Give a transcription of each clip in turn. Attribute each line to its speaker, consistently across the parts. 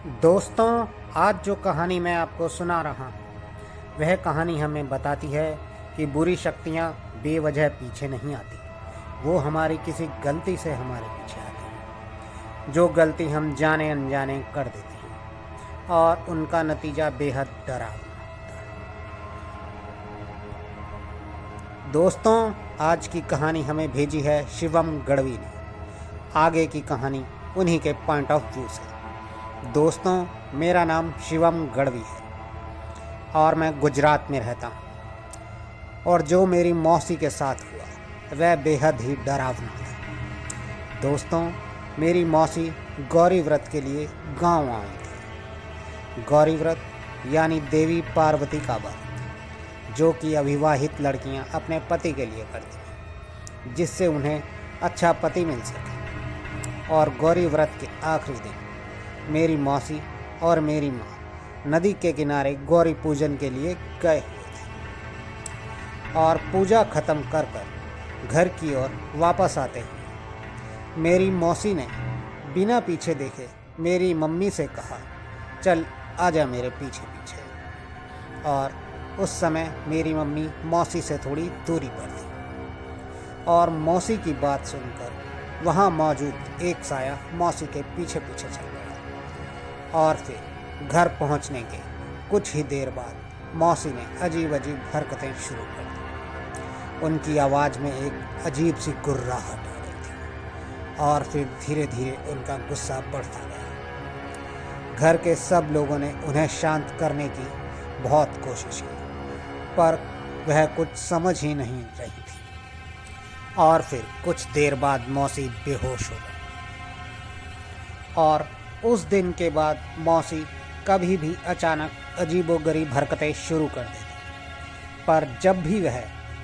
Speaker 1: दोस्तों, आज जो कहानी मैं आपको सुना रहा हूँ वह कहानी हमें बताती है कि बुरी शक्तियाँ बेवजह पीछे नहीं आती। वो हमारी किसी गलती से हमारे पीछे आती हैं, जो गलती हम जाने अनजाने कर देते हैं और उनका नतीजा बेहद डरावना होता है। दोस्तों, आज की कहानी हमें भेजी है शिवम गढ़वी ने। आगे की कहानी उन्हीं के पॉइंट ऑफ व्यू से। दोस्तों, मेरा नाम शिवम गढ़वी है और मैं गुजरात में रहता हूँ। और जो मेरी मौसी के साथ हुआ वह बेहद ही डरावना था। दोस्तों, मेरी मौसी गौरी व्रत के लिए गांव आई थी। गौरी व्रत यानी देवी पार्वती का व्रत, जो कि अविवाहित लड़कियां अपने पति के लिए करती हैं, जिससे उन्हें अच्छा पति मिल सके। और गौरी व्रत के आखिरी दिन मेरी मौसी और मेरी माँ नदी के किनारे गौरी पूजन के लिए गए हुए थे। और पूजा खत्म कर घर की ओर वापस आते हुए मेरी मौसी ने बिना पीछे देखे मेरी मम्मी से कहा, चल आजा मेरे पीछे पीछे। और उस समय मेरी मम्मी मौसी से थोड़ी दूरी पर थी और मौसी की बात सुनकर वहाँ मौजूद एक साया मौसी के पीछे पीछे चल गया। और फिर घर पहुंचने के कुछ ही देर बाद मौसी ने अजीब अजीब हरकतें शुरू कर दी। उनकी आवाज़ में एक अजीब सी गुर्राहट आ रही थी और फिर धीरे धीरे उनका गुस्सा बढ़ता गया। घर के सब लोगों ने उन्हें शांत करने की बहुत कोशिश की, पर वह कुछ समझ ही नहीं रही थी। और फिर कुछ देर बाद मौसी बेहोश हो गई। और उस दिन के बाद मौसी कभी भी अचानक अजीबोगरीब हरकतें शुरू कर देती, पर जब भी वह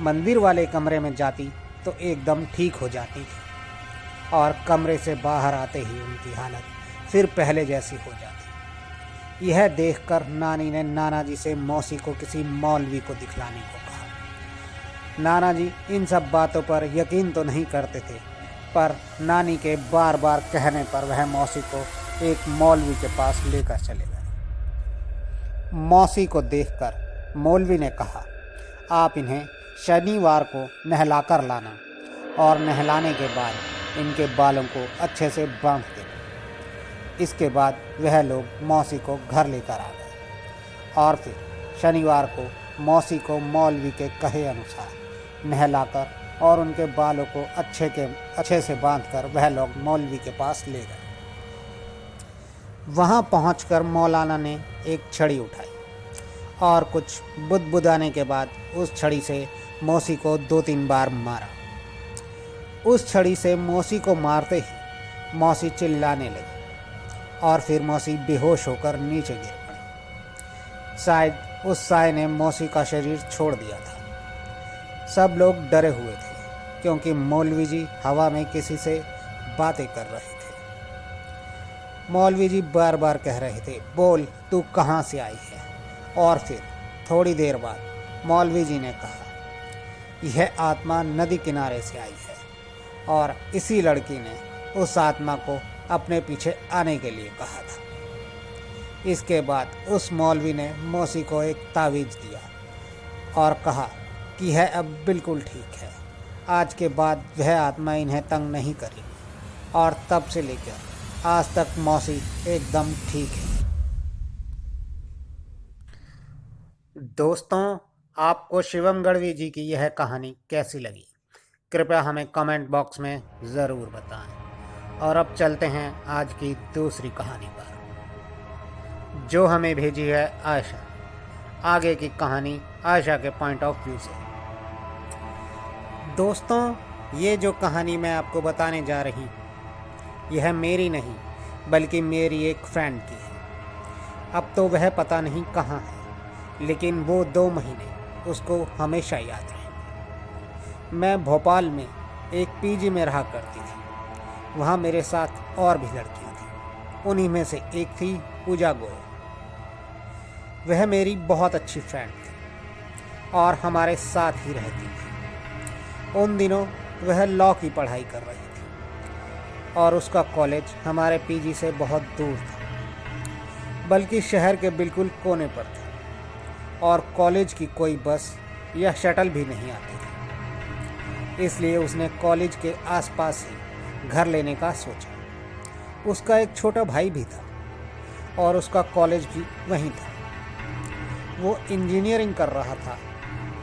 Speaker 1: मंदिर वाले कमरे में जाती तो एकदम ठीक हो जाती थी और कमरे से बाहर आते ही उनकी हालत फिर पहले जैसी हो जाती। यह देखकर नानी ने नाना जी से मौसी को किसी मौलवी को दिखलाने को कहा। नाना जी इन सब बातों पर यकीन तो नहीं करते थे, पर नानी के बार बार कहने पर वह मौसी को एक मौलवी के पास लेकर चले गए। मौसी को देखकर मौलवी ने कहा, आप इन्हें शनिवार को नहलाकर लाना और नहलाने के बाद इनके बालों को अच्छे से बांध देना। इसके बाद वह लोग मौसी को घर लेकर आ गए और फिर शनिवार को मौसी को मौलवी के कहे अनुसार नहलाकर और उनके बालों को अच्छे से बांधकर वह लोग मौलवी के पास ले गए। वहाँ पहुंचकर मौलाना ने एक छड़ी उठाई और कुछ बुदबुदाने के बाद उस छड़ी से मौसी को 2-3 बार मारा। उस छड़ी से मौसी को मारते ही मौसी चिल्लाने लगी और फिर मौसी बेहोश होकर नीचे गिर पड़ी। शायद उस साय ने मौसी का शरीर छोड़ दिया था। सब लोग डरे हुए थे क्योंकि मौलवी जी हवा में किसी से बातें कर रहे थे। मौलवी जी बार बार कह रहे थे, बोल तू कहाँ से आई है। और फिर थोड़ी देर बाद मौलवी जी ने कहा, यह आत्मा नदी किनारे से आई है और इसी लड़की ने उस आत्मा को अपने पीछे आने के लिए कहा था। इसके बाद उस मौलवी ने मौसी को एक तावीज़ दिया और कहा कि यह अब बिल्कुल ठीक है, आज के बाद वह आत्मा इन्हें तंग नहीं करेगी। और तब से लेकर आज तक मौसी एकदम ठीक है। दोस्तों, आपको शिवम गढ़वी जी की यह कहानी कैसी लगी, कृपया हमें कमेंट बॉक्स में ज़रूर बताएं। और अब चलते हैं आज की दूसरी कहानी पर, जो हमें भेजी है आयशा। आगे की कहानी आयशा के पॉइंट ऑफ व्यू से। दोस्तों, ये जो कहानी मैं आपको बताने जा रही हूँ यह मेरी नहीं बल्कि मेरी एक फ्रेंड की है। अब तो वह पता नहीं कहाँ है, लेकिन वो 2 महीने उसको हमेशा याद रहेंगे। मैं भोपाल में एक पीजी में रहा करती थी। वहाँ मेरे साथ और भी लड़कियाँ थीं। उन्हीं में से एक थी पूजा गोयल। वह मेरी बहुत अच्छी फ्रेंड थी और हमारे साथ ही रहती थी। उन दिनों वह लॉ की पढ़ाई कर रही थी और उसका कॉलेज हमारे पीजी से बहुत दूर था। बल्कि शहर के बिल्कुल कोने पर थे और कॉलेज की कोई बस या शटल भी नहीं आती थी। इसलिए उसने कॉलेज के आसपास ही घर लेने का सोचा। उसका एक छोटा भाई भी था और उसका कॉलेज भी वहीं था। वो इंजीनियरिंग कर रहा था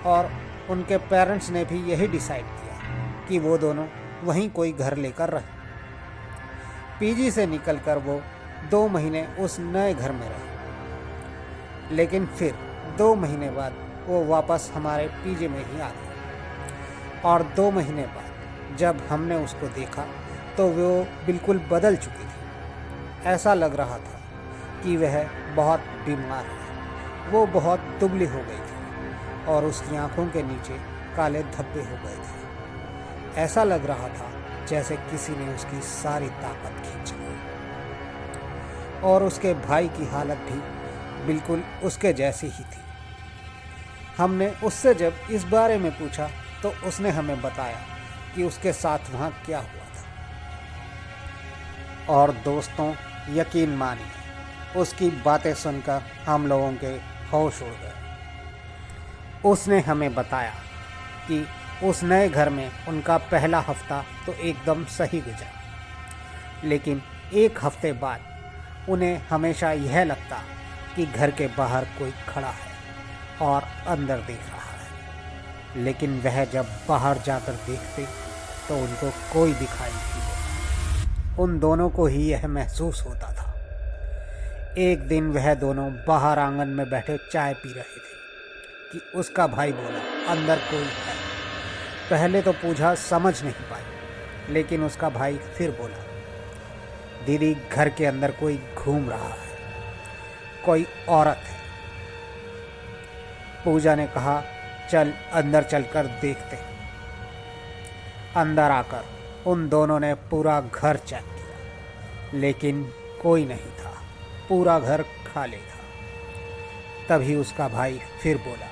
Speaker 1: और उनके पेरेंट्स ने भी यही डिसाइड किया कि वो दोनों वहीं कोई घर लेकर रहे। पीजी से निकलकर वो 2 महीने उस नए घर में रहे, लेकिन फिर 2 महीने बाद वो वापस हमारे पीजी में ही आ गया। और 2 महीने बाद जब हमने उसको देखा तो वो बिल्कुल बदल चुकी थी। ऐसा लग रहा था कि वह बहुत बीमार है। वो बहुत दुबली हो गई थी और उसकी आंखों के नीचे काले धब्बे हो गए थे। ऐसा लग रहा था जैसे किसी ने उसकी सारी ताकत खींच ली। और उसके भाई की हालत भी बिल्कुल उसके जैसी ही थी। हमने उससे जब इस बारे में पूछा तो उसने हमें बताया कि उसके साथ वहाँ क्या हुआ था। और दोस्तों, यकीन मानिए, उसकी बातें सुनकर हम लोगों के होश उड़ गए। उसने हमें बताया कि उस नए घर में उनका पहला हफ्ता तो एकदम सही गुजरा, लेकिन 1 हफ्ते बाद उन्हें हमेशा यह लगता कि घर के बाहर कोई खड़ा है और अंदर देख रहा है। लेकिन वह जब बाहर जाकर देखते तो उनको कोई दिखाई नहीं देता। उन दोनों को ही यह महसूस होता था। एक दिन वह दोनों बाहर आंगन में बैठे चाय पी रहे थे कि उसका भाई बोला, अंदर कोई है। पहले तो पूजा समझ नहीं पाई, लेकिन उसका भाई फिर बोला, दीदी, घर के अंदर कोई घूम रहा है, कोई औरत है। पूजा ने कहा, चल अंदर चलकर देखते हैं। अंदर आकर उन दोनों ने पूरा घर चेक किया, लेकिन कोई नहीं था। पूरा घर खाली था। तभी उसका भाई फिर बोला,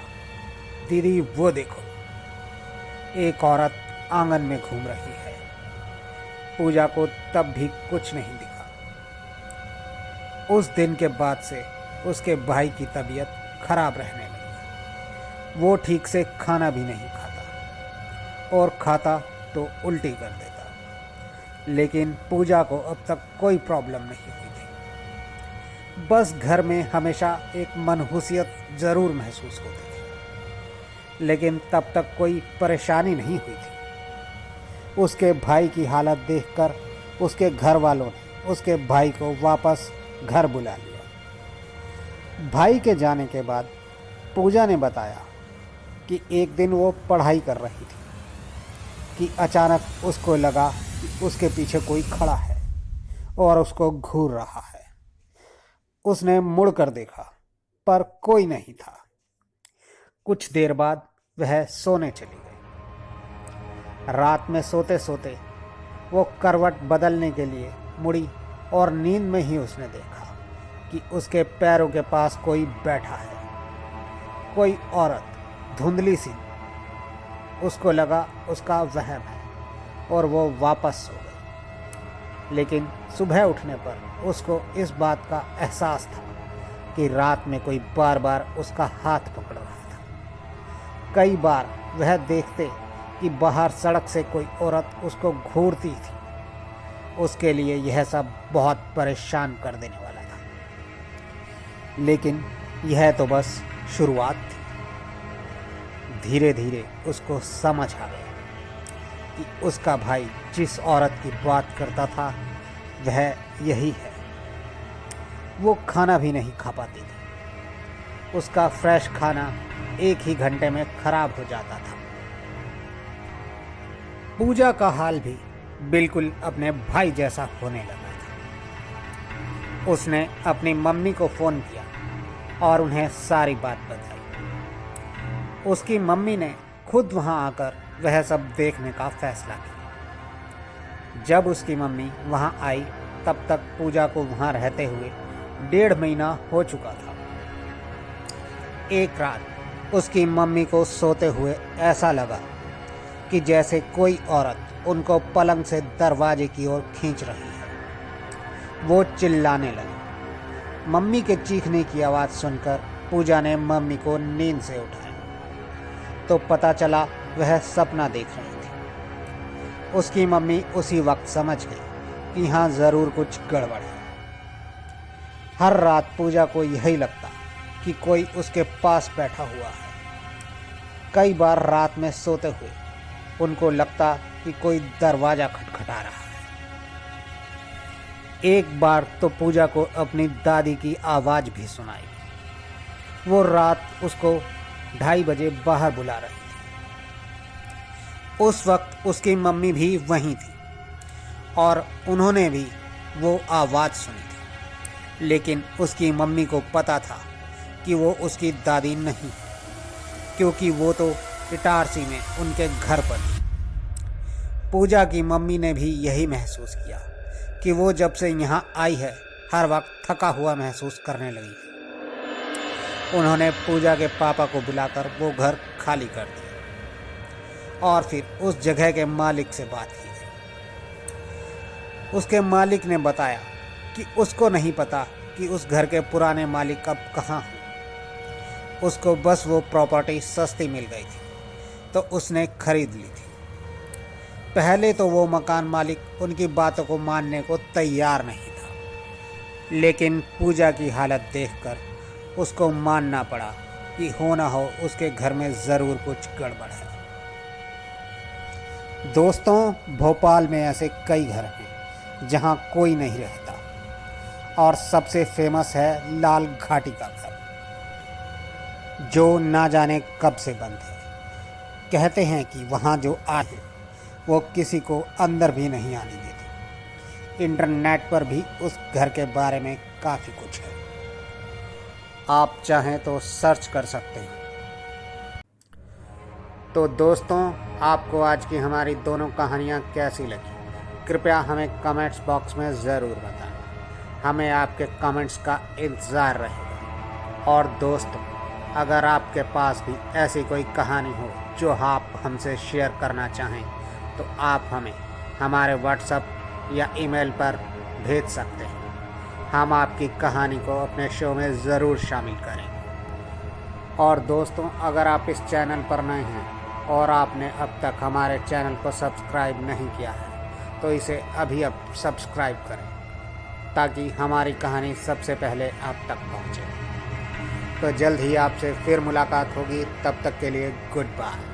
Speaker 1: दीदी वो देखो, एक औरत आंगन में घूम रही है। पूजा को तब भी कुछ नहीं दिखा। उस दिन के बाद से उसके भाई की तबीयत खराब रहने लगी। वो ठीक से खाना भी नहीं खाता और खाता तो उल्टी कर देता। लेकिन पूजा को अब तक कोई प्रॉब्लम नहीं हुई थी। बस घर में हमेशा एक मनहूसियत ज़रूर महसूस होती थी, लेकिन तब तक कोई परेशानी नहीं हुई थी। उसके भाई की हालत देखकर उसके घर वालों ने उसके भाई को वापस घर बुला लिया। भाई के जाने के बाद पूजा ने बताया कि एक दिन वो पढ़ाई कर रही थी कि अचानक उसको लगा कि उसके पीछे कोई खड़ा है और उसको घूर रहा है। उसने मुड़कर देखा पर कोई नहीं था। कुछ देर बाद वह सोने चली गई। रात में सोते सोते वो करवट बदलने के लिए मुड़ी और नींद में ही उसने देखा कि उसके पैरों के पास कोई बैठा है, कोई औरत धुंधली सी। उसको लगा उसका वहम है और वो वापस सो गई। लेकिन सुबह उठने पर उसको इस बात का एहसास था कि रात में कोई बार बार उसका हाथ पकड़ रहा था। कई बार वह देखते कि बाहर सड़क से कोई औरत उसको घूरती थी। उसके लिए यह सब बहुत परेशान कर देने वाला था। लेकिन यह तो बस शुरुआत थी। धीरे धीरे उसको समझ आ गया कि उसका भाई जिस औरत की बात करता था वह यही है। वो खाना भी नहीं खा पाती थी। उसका फ्रेश खाना 1 ही घंटे में खराब हो जाता था। पूजा का हाल भी बिल्कुल अपने भाई जैसा होने लगा था। उसने अपनी मम्मी को फ़ोन किया और उन्हें सारी बात बताई। उसकी मम्मी ने खुद वहां आकर वह सब देखने का फैसला किया। जब उसकी मम्मी वहां आई तब तक पूजा को वहां रहते हुए 1.5 महीना हो चुका था। एक रात उसकी मम्मी को सोते हुए ऐसा लगा कि जैसे कोई औरत उनको पलंग से दरवाजे की ओर खींच रही है। वो चिल्लाने लगी, मम्मी के चीखने की आवाज़ सुनकर पूजा ने मम्मी को नींद से उठाया तो पता चला वह सपना देख रही थी। उसकी मम्मी उसी वक्त समझ गई कि यहाँ ज़रूर कुछ गड़बड़ है। हर रात पूजा को यही लगता कि कोई उसके पास बैठा हुआ है। कई बार रात में सोते हुए उनको लगता कि कोई दरवाज़ा खटखटा रहा है। एक बार तो पूजा को अपनी दादी की आवाज़ भी सुनाई। वो रात उसको 2:30 बजे बाहर बुला रही थी। उस वक्त उसकी मम्मी भी वहीं थी और उन्होंने भी वो आवाज़ सुनी थी, लेकिन उसकी मम्मी को पता था कि वो उसकी दादी नहीं, क्योंकि वो तो इटारसी में उनके घर पर थी। पूजा की मम्मी ने भी यही महसूस किया कि वो जब से यहाँ आई है हर वक्त थका हुआ महसूस करने लगी है। उन्होंने पूजा के पापा को बुलाकर वो घर खाली कर दिया और फिर उस जगह के मालिक से बात की गई। उसके मालिक ने बताया कि उसको नहीं पता कि उस घर के पुराने मालिक अब कहाँ हैं। उसको बस वो प्रॉपर्टी सस्ती मिल गई थी तो उसने खरीद ली थी। पहले तो वो मकान मालिक उनकी बातों को मानने को तैयार नहीं था, लेकिन पूजा की हालत देखकर उसको मानना पड़ा कि हो ना हो उसके घर में ज़रूर कुछ गड़बड़ है। दोस्तों, भोपाल में ऐसे कई घर हैं जहां कोई नहीं रहता और सबसे फेमस है लाल घाटी का घर, जो ना जाने कब से बंद है। कहते हैं कि वहाँ जो आए वो किसी को अंदर भी नहीं आने देते। इंटरनेट पर भी उस घर के बारे में काफ़ी कुछ है, आप चाहें तो सर्च कर सकते हैं। तो दोस्तों, आपको आज की हमारी दोनों कहानियाँ कैसी लगी, कृपया हमें कमेंट्स बॉक्स में ज़रूर बताएं। हमें आपके कमेंट्स का इंतज़ार रहेगा। और दोस्तों, अगर आपके पास भी ऐसी कोई कहानी हो जो आप हमसे शेयर करना चाहें तो आप हमें हमारे व्हाट्सएप या ईमेल पर भेज सकते हैं। हम आपकी कहानी को अपने शो में ज़रूर शामिल करेंगे। और दोस्तों, अगर आप इस चैनल पर नए हैं और आपने अब तक हमारे चैनल को सब्सक्राइब नहीं किया है तो इसे अभी अब सब्सक्राइब करें ताकि हमारी कहानी सबसे पहले आप तक पहुंचे। तो जल्द ही आपसे फिर मुलाकात होगी, तब तक के लिए गुड बाय।